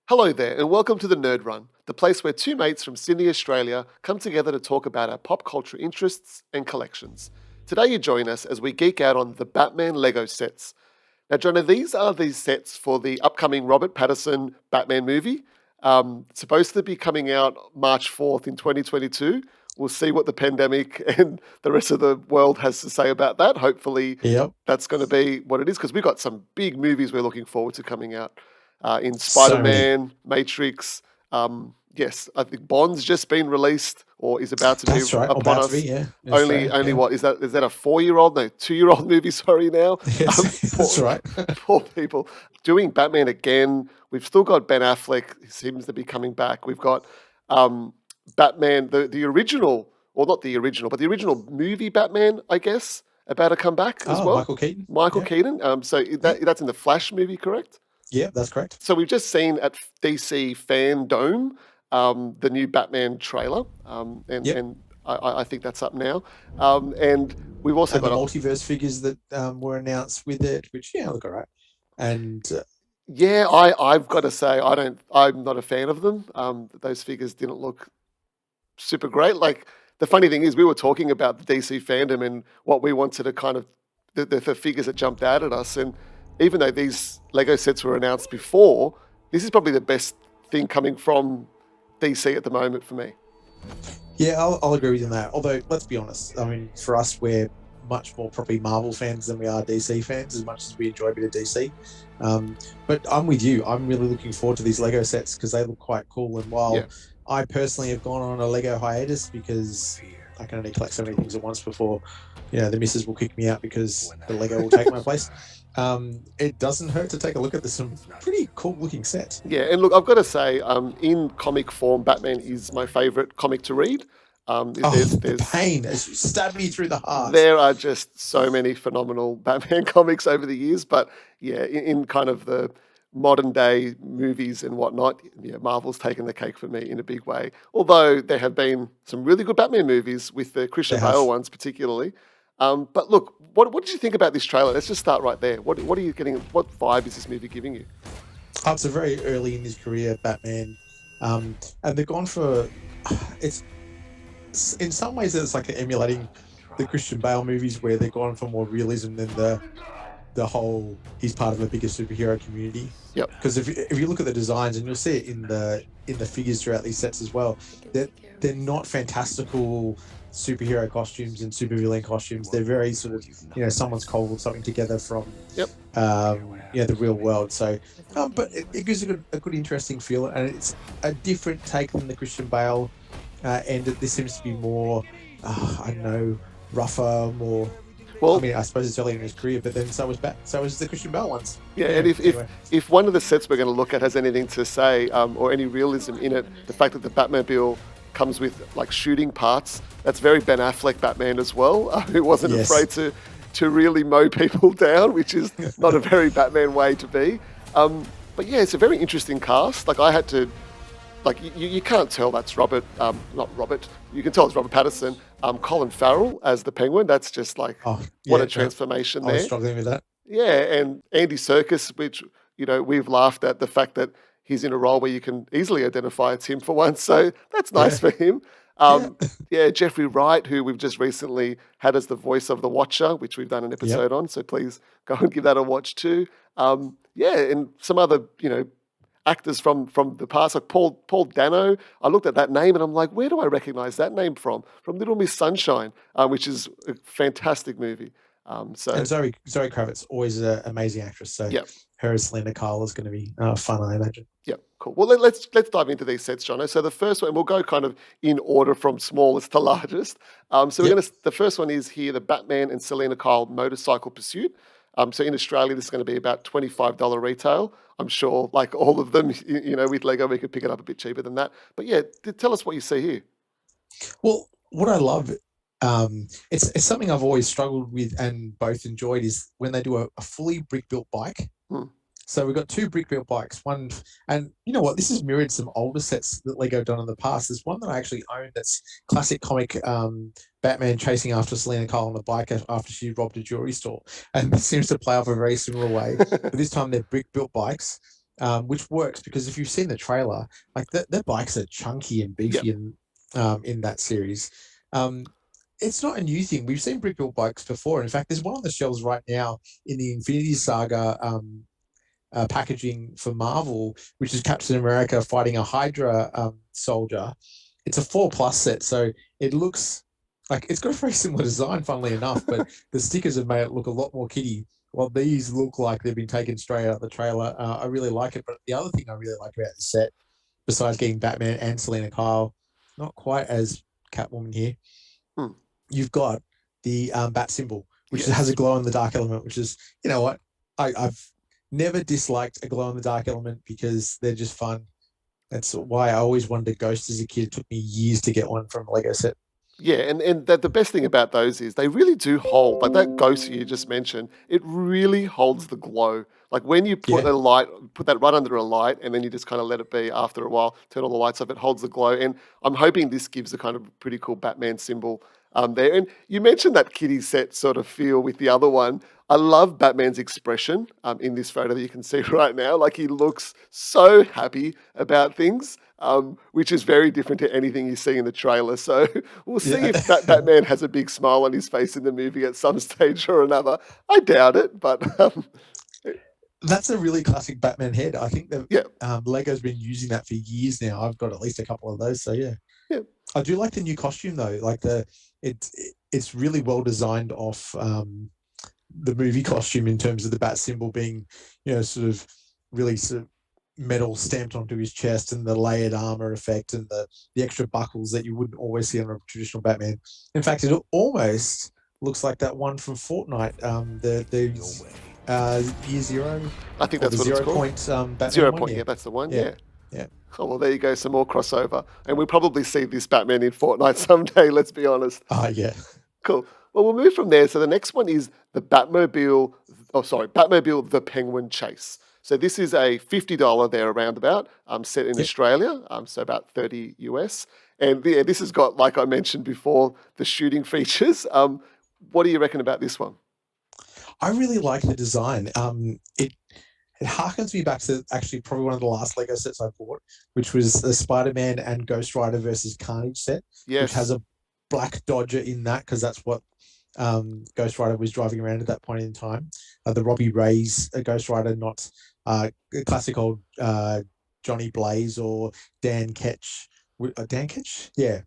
Hello there, and welcome to the Nerd Run, the place where two mates from Sydney, Australia come together to talk about our pop culture interests and collections. Today, you join us as we geek out on the Batman Lego sets. Now, Jonah, these are the sets for the upcoming Robert Pattinson Batman movie. Supposed to be coming out March 4th in 2022. We'll see what the pandemic and the rest of the world has to say about that. Hopefully, Yep. that's going to be what it is because we've got some big movies we're looking forward to coming out in Spider So many. Man, Matrix. Yes, I think Bond's just been released or is about to be That's right. Or upon about to be, us. yeah, in Only, Australia. only Yeah. what is that? Is that a 4-year-old? No, 2-year-old movie. Sorry, now. Yes, that's Poor, right. poor people doing Batman again. We've still got Ben Affleck. He seems to be coming back. We've got um, Batman, the original, or not the original, but the original movie Batman, I guess, about to come back as Oh, well. Michael Keaton. Michael Yeah. Keaton. So Yeah. that's in the Flash movie, correct? Yeah, that's correct. So we've just seen at DC Fandom the new Batman trailer, and Yep. I think that's up now. And we've also And the got multiverse figures that were announced with it, which, yeah, look all right. And yeah, I've got to say I'm not a fan of them. Those figures didn't look super great. Like the funny thing is, we were talking about the DC fandom and what we wanted to kind of the figures that jumped out at us. And even though these Lego sets were announced before, this is probably the best thing coming from DC at the moment for me. yeah, I'll agree with you on that. Although, let's be honest, I mean, for us, we're much more probably Marvel fans than we are DC fans, as much as we enjoy a bit of DC. But I'm with you. I'm really looking forward to these Lego sets because they look quite cool. And Yeah. while I personally have gone on a Lego hiatus because I can only collect so many things at once before, the missus will kick me out because the Lego will take my place. It doesn't hurt to take a look at some pretty cool looking sets. Yeah, and look, I've got to say, in comic form, Batman is my favorite comic to read. Oh, the pain! It stabbed me through the heart. There are just so many phenomenal Batman comics over the years, but yeah, in kind of the modern day movies and whatnot, yeah, Marvel's taken the cake for me in a big way. Although there have been some really good Batman movies with the They Christian Bale have. ones, particularly. But look, what did you think about this trailer? Let's just start right there. What are you getting? What vibe is this movie giving you? Oh, it's a very early in his career, Batman, and they've gone for it's in some ways it's like emulating the Christian Bale movies where they've gone for more realism than the whole he's part of a bigger superhero community. Yep. Because if you look at the designs and you'll see it in the figures throughout these sets as well, they're not fantastical superhero costumes and supervillain costumes. They're very sort of someone's cobbled something together from Yep. the real world. So, but it gives a good interesting feel, and it's a different take than the Christian Bale. And this seems to be more, I don't know, rougher, more. Well, I mean, I suppose it's early in his career, but then so was the Christian Bale ones. yeah, and if, Anyway. if one of the sets we're going to look at has anything to say or any realism in it, the fact that the Batmobile comes with like shooting parts, that's very Ben Affleck Batman as well, who wasn't Yes. afraid to really mow people down, which is not a very Batman way to be. But yeah, it's a very interesting cast. Like I had to like you can't tell that's Robert, not Robert. You can tell it's Robert Pattinson. Colin Farrell as the Penguin. That's just like Oh, what yeah, a transformation I was there. struggling with that. Yeah, and Andy Serkis, which we've laughed at the fact that he's in a role where you can easily identify it's him for once. So that's nice Yeah, for him. yeah, Yeah, Jeffrey Wright, who we've just recently had as the voice of the Watcher, which we've done an yep. episode on. So please go and give that a watch too. Yeah, and some other actors from the past, like Paul Dano. I looked at that name and I'm like, where do I recognize that name from? From Little Miss Sunshine, which is a fantastic movie. So And Zoe Kravitz, always an amazing actress. So yeah, her as Selena Kyle is going to be fun, I imagine. yeah, cool. Well, let's dive into these sets, Jono. So the first one, we'll go kind of in order from smallest to largest. So Yep. the first one is here, the Batman and Selena Kyle motorcycle pursuit. So in Australia, this is going to be about $25 retail. I'm sure, like all of them, with Lego, we could pick it up a bit cheaper than that. But yeah, tell us what you see here. Well, what I love, it's something I've always struggled with and both enjoyed is when they do a fully brick built bike. Hmm. So we've got two brick built bikes. One, and you know what? This has mirrored some older sets that Lego done in the past. There's one that I actually own that's classic comic Batman chasing after Selena Kyle on the bike after she robbed a jewelry store, and this seems to play off a very similar way. But this time they're brick built bikes. which works because if you've seen the trailer, like the bikes are chunky and Yeah, beefy in that series. Um, it's not a new thing. We've seen brick built bikes before. In fact, there's one on the shelves right now in the Infinity Saga packaging for Marvel, which is Captain America fighting a Hydra soldier. It's a 4+ set, so it looks like it's got a very similar design, funnily enough, but the stickers have made it look a lot more kiddie. Well, these look like they've been taken straight out of the trailer. I really like it, but the other thing I really like about the set, besides getting Batman and Selena Kyle, not quite as Catwoman here, hmm, you've got the bat symbol, which has a yes. glow in the dark element, which is, you know what, I've never disliked a glow in the dark element because they're just fun. That's why I always wanted a ghost as a kid. It took me years to get one from a Lego set. Yeah, and the best thing about those is they really do hold. Like that ghost you just mentioned, it really holds the glow. Like when you put Yeah, a light, put that right under a light, and then you just kind of let it be. After a while, turn all the lights off. It holds the glow, and I'm hoping this gives a kind of pretty cool Batman symbol there. And you mentioned that kitty set sort of feel with the other one. I love Batman's expression in this photo that you can see right now. Like he looks so happy about things, which is very different to anything you see in the trailer. So we'll see yeah. if Batman has a big smile on his face in the movie at some stage or another. I doubt it, but That's a really classic Batman head. I think that yeah, Lego's been using that for years now. I've got at least a couple of those. So yeah, yeah, I do like the new costume though. Like it's really well designed off the movie costume in terms of the bat symbol being, sort of really sort of metal stamped onto his chest and the layered armor effect and the extra buckles that you wouldn't always see on a traditional Batman. In fact, it almost looks like that one from Fortnite, the Year Zero I think or the that's what it's Zero called. Point Batman Zero one. Point, Yeah, yeah, that's the one. yeah, Yeah. yeah. Oh well, there you go. Some more crossover, and we'll probably see this Batman in Fortnite someday. Let's be honest. Yeah. Cool. Well, we'll move from there. So the next one is the Batmobile. Oh, sorry, Batmobile: The Penguin Chase. So this is a $50 there around about, set in Yep. Australia, so about 30 US. And yeah, this has got, like I mentioned before, the shooting features. What do you reckon about this one? I really like the design. It harkens me back to actually probably one of the last Lego sets I bought, which was the Spider-Man and Ghost Rider versus Carnage set, which has Yes. a black Dodger in that because that's what Ghost Rider was driving around at that point in time. The Robbie Ray's Ghost Rider, not classic old Johnny Blaze or Dan Ketch. Dan Ketch? Yeah,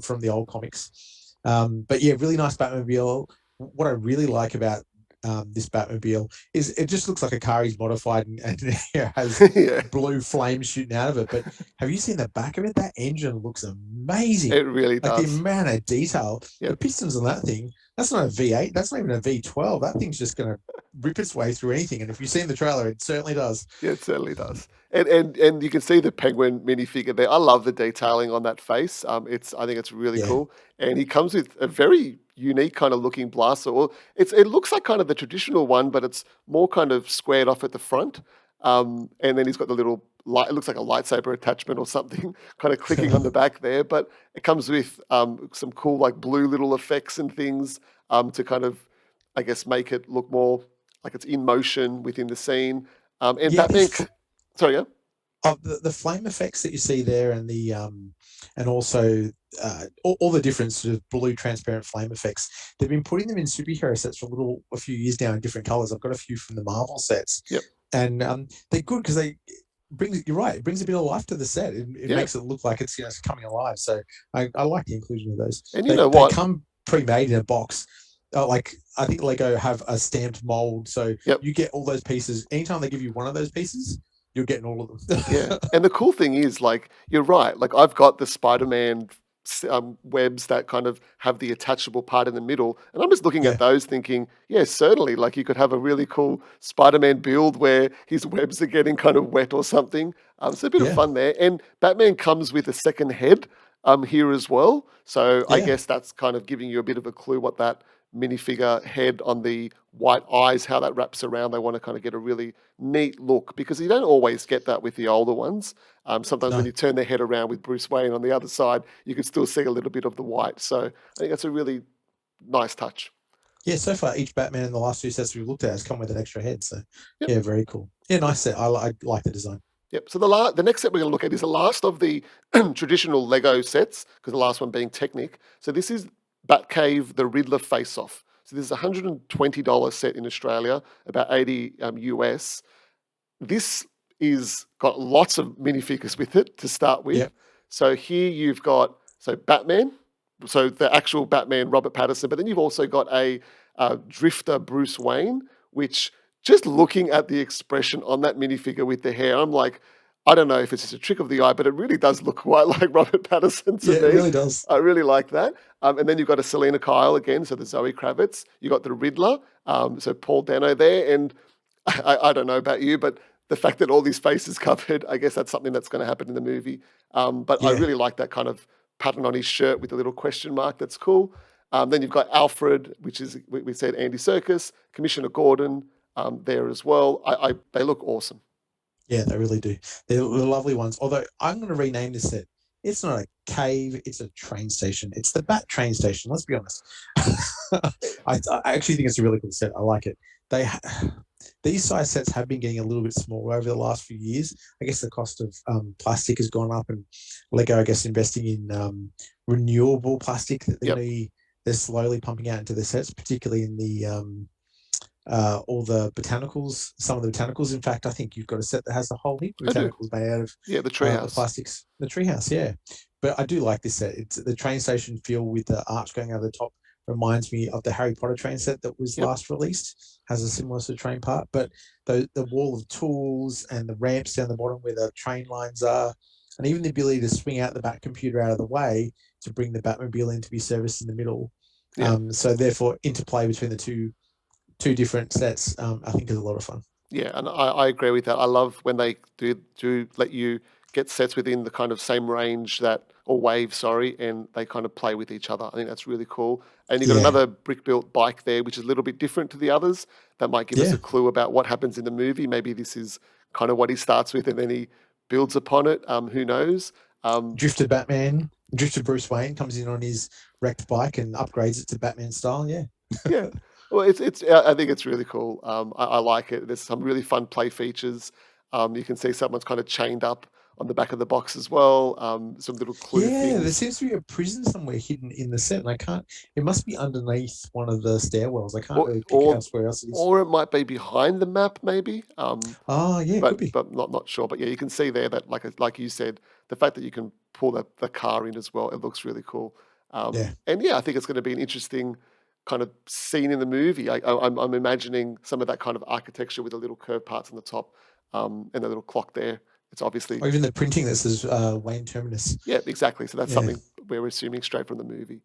from the old comics. But yeah, really nice Batmobile. What I really like about this Batmobile is it just looks like a car he's modified and has Yeah, blue flames shooting out of it. But have you seen the back of it? That engine looks amazing. it really Like the does. amount of detail, the Yep. pistons on that thing, that's not a V8. That's not even a V12. That thing's just going to rip its way through anything. And if you've seen the trailer, it certainly does. Yeah, it certainly does. And you can see the penguin minifigure there. I love the detailing on that face. I think it's really Yeah. cool. And he comes with a very unique kind of looking blaster. Or it looks like kind of the traditional one, but it's more kind of squared off at the front. And then he's got the little light. It looks like a lightsaber attachment or something, kind of clicking on the back there. But it comes with some cool like blue little effects and things to kind of, I guess, make it look more like it's in motion within the scene. And Yeah, Batman, sorry, yeah, the flame effects that you see there and the and also all the different sort of blue transparent flame effects, they've been putting them in superhero sets for a few years now in different colors. I've got a few from the Marvel sets, yep, and they're good because they you're right, it brings a bit of life to the set. It yeah. makes it look like it's coming alive. So I like the inclusion of those. And you know They what? come pre-made in a box. Like I think Lego have a stamped mold, so Yep, you get all those pieces anytime they give you one of those pieces, you're getting all of yeah. them. And the cool thing is, like, you're right. Like, I've got the Spider-Man webs that kind of have the attachable part in the middle, and I'm just looking at Yeah, those, thinking, yeah, certainly. Like, you could have a really cool Spider-Man build where his webs are getting kind of wet or something. So a bit of yeah, fun there. And Batman comes with a second head here as well. So I yeah. guess that's kind of giving you a bit of a clue what that minifigure head on the white eyes, how that wraps around. They want to kind of get a really neat look because you don't always get that with the older ones. Sometimes when No, you turn their head around with Bruce Wayne on the other side, you can still see a little bit of the white. So I think that's a really nice touch. Yeah, so far each Batman in the last two sets we've looked at has come with an extra head. So Yep. yeah, very cool. Yeah, Yep. nice set. I like the design. Yep. So the next set we're going to look at is the last of the traditional Lego sets, because the last one being Technic. So this is Batcave The Riddler Face Off. So this is a $120 set in Australia, about 80 US. This is got lots of minifigures with it to start with. Yep. So here you've got Batman, so the actual Batman Robert Pattinson, but then you've also got a drifter Bruce Wayne, which just looking at the expression on that minifigure with the hair, I'm like, I don't know if it's just a trick of the eye, but it really does look quite like Robert Pattinson to Yeah, it me. really does. I really like that. And then you've got a Selena Kyle again, so the Zoe Kravitz. You got the Riddler, so Paul Dano there, and I don't know about you, but the fact that all these faces covered, I guess that's something that's going to happen in the movie. But I Yeah. really like that kind of pattern on his shirt with a little question mark. That's cool. Then you've got Alfred, which is we said Andy Serkis, Commissioner Gordon there as well. They look awesome. Yeah, they really do. They're lovely ones. Although I'm going to rename this set. It's not a cave, it's a train station. It's the Bat train station, let's be honest. I actually think it's a really cool set. I like it. They These size sets have been getting a little bit smaller over the last few years. I guess the cost of plastic has gone up, and Lego, I guess, investing in renewable plastic that Yep, they're slowly pumping out into the sets, particularly in the all the botanicals, some of the botanicals. In fact, I think you've got a set that has a whole heap of I do. botanicals made out of Yeah, the the treehouse. plastics. The treehouse, yeah. But I do like this set. It's the train station feel with the arch going over the top reminds me of the Harry Potter train set that was Yep, last released. Has a similar sort of train part, but the wall of tools and the ramps down the bottom where the train lines are, and even the ability to swing out the Bat computer out of the way to bring the Batmobile in to be serviced in the middle. yep. So therefore, interplay between the two different sets, I think is a lot of fun. Yeah, and I agree with that. I love when they do let you get sets within the kind of same range that or wave, sorry, and they kind of play with each other. I think that's really cool. And you've got Yeah, another brick built bike there, which is a little bit different to the others. That might give us yeah. a clue about what happens in the movie. Maybe this is kind of what he starts with and then he builds upon it. Who knows? Um, Drifter Batman, Drifter Bruce Wayne comes in on his wrecked bike and upgrades it to Batman style. Yeah, Yeah. Well, it's. I think it's really cool. I like it. There's some really fun play features. You can see someone's kind of chained up on the back of the box as well. Some little clue yeah. There things, seems to be a prison somewhere hidden in the set, and I can't. It must be underneath one of the stairwells. I can't or really pick or out where else it is. or it might be behind the map, maybe. Oh, yeah, it could But be. not sure. But yeah, you can see there that like you said, the fact that you can pull the car in as well, it looks really cool. Yeah, And yeah, I think it's going to be an interesting kind of scene in the movie. I'm imagining some of that kind of architecture with the little curved parts on the top and the little clock there. It's obviously or even the printing that says Wayne Terminus. yeah, exactly. So that's Yeah, something we're assuming straight from the movie.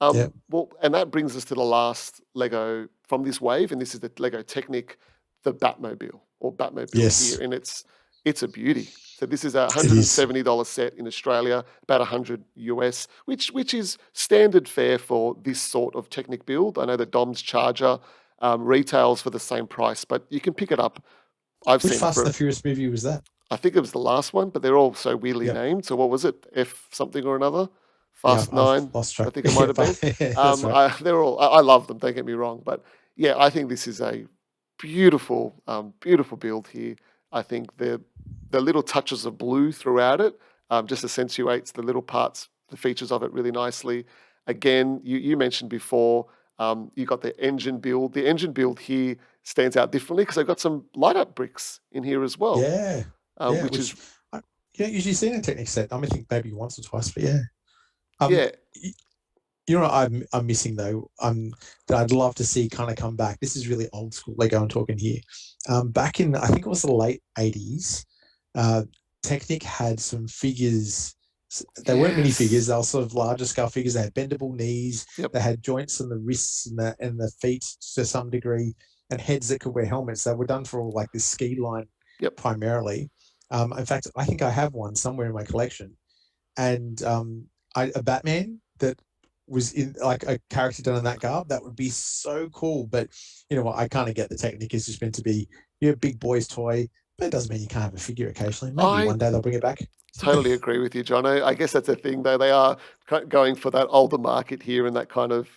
yeah. Well, and that brings us to the last Lego from this wave, and this is the Lego Technic, the Batmobile or Batmobile here, Yes, and it's a beauty. So this is a it is. $170 set in Australia, about 100 US, which is standard fare for this sort of Technic build. I know the Dom's Charger retails for the same price, but you can pick it up. I've Which seen it Fast and for the Furious movie was that? I think it was the last one, but they're all so weirdly Yep. named. So what was it? F something or another? Yeah, Fast I've Nine, lost I track. think it might have been. Yeah, that's right. They're all. I love them. Don't get me wrong, but yeah, I think this is a beautiful, beautiful build here. I think the little touches of blue throughout it just accentuates the little parts, the features of it really nicely. Again, you mentioned before you got the engine build. The engine build here stands out differently because they've got some light up bricks in here as well, Yeah, yeah. which is Which I, you don't usually see in a Technic set. I think maybe once or twice, but yeah. Um, yeah, you know what I'm missing though. That I'd love to see kind of come back. This is really old school Lego I'm talking here. Back in I think it was the late '80s, uh, Technic had some figures. They weren't minifigures. yes, They were sort of larger scale figures. They had bendable knees. yep, They had joints in the wrists and the feet to some degree, and heads that could wear helmets. They were done for all like this ski line yep. primarily. In fact, I think I have one somewhere in my collection, and a Batman that was in like a character done in that garb. That would be so cool. But you know what? I kind of get the Technic is just meant to be your big boy's toy, but it doesn't mean you can't have a figure occasionally. Maybe I one day they'll bring it back. totally agree with you, Jono. I guess that's the thing, though. They are going for that older market here and that kind of,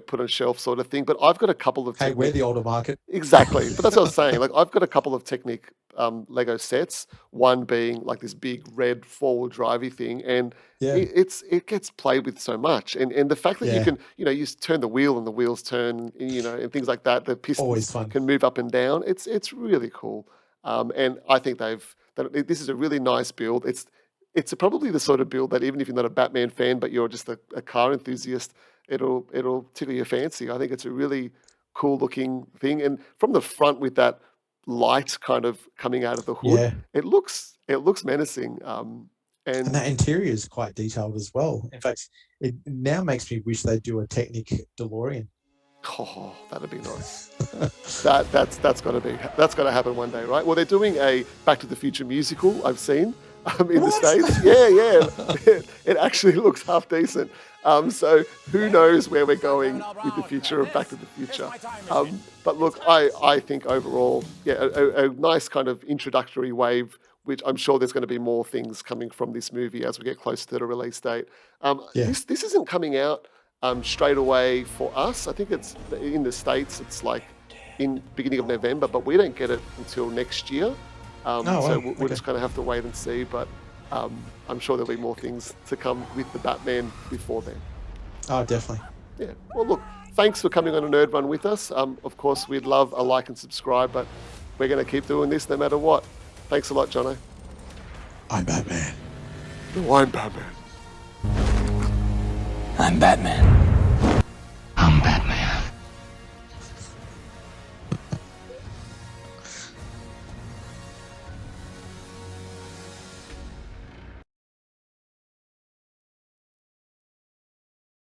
put on a shelf sort of thing. But I've got a couple of Hey, we're Technic. the older market. Exactly. But that's what I was saying. Like I've got a couple of Technic Lego sets. One being like this big red four-wheel drivey thing, and Yeah, it gets played with so much. And the fact that you yeah, can you turn the wheel and the wheels turn, and things like that. The pistons always fun. can move up and down. It's really cool. And I think this is a really nice build. It's probably the sort of build that even if you're not a Batman fan, but you're just a car enthusiast, it'll tickle your fancy. I think it's a really cool looking thing. And from the front with that light kind of coming out of the hood, Yeah, it looks menacing. and And that interior is quite detailed as well. In fact, it now makes me wish they'd do a Technic DeLorean. oh, that'd be nice. That's gotta happen one day, right? Well, they're doing a Back to the Future musical. I've seen in the What? States. Yeah. It actually looks half decent. So who knows where we're going with the future of Back to the Future? But look, I think overall, yeah, a nice kind of introductory wave. Which I'm sure there's going to be more things coming from this movie as we get closer to the release date. Yeah. This isn't coming out straight away for us. I think it's in the States. It's like in beginning of November, but we don't get it until next year. Oh, So wow. we'll Okay. just kind of have to wait and see. But I'm sure there'll be more things to come with the Batman before then. Oh, definitely. Yeah. Well, look, thanks for coming on a Nerd Run with us. Of course, we'd love a like and subscribe, but we're going to keep doing this no matter what. Thanks a lot, Jono. I'm Batman. No, I'm Batman. I'm Batman.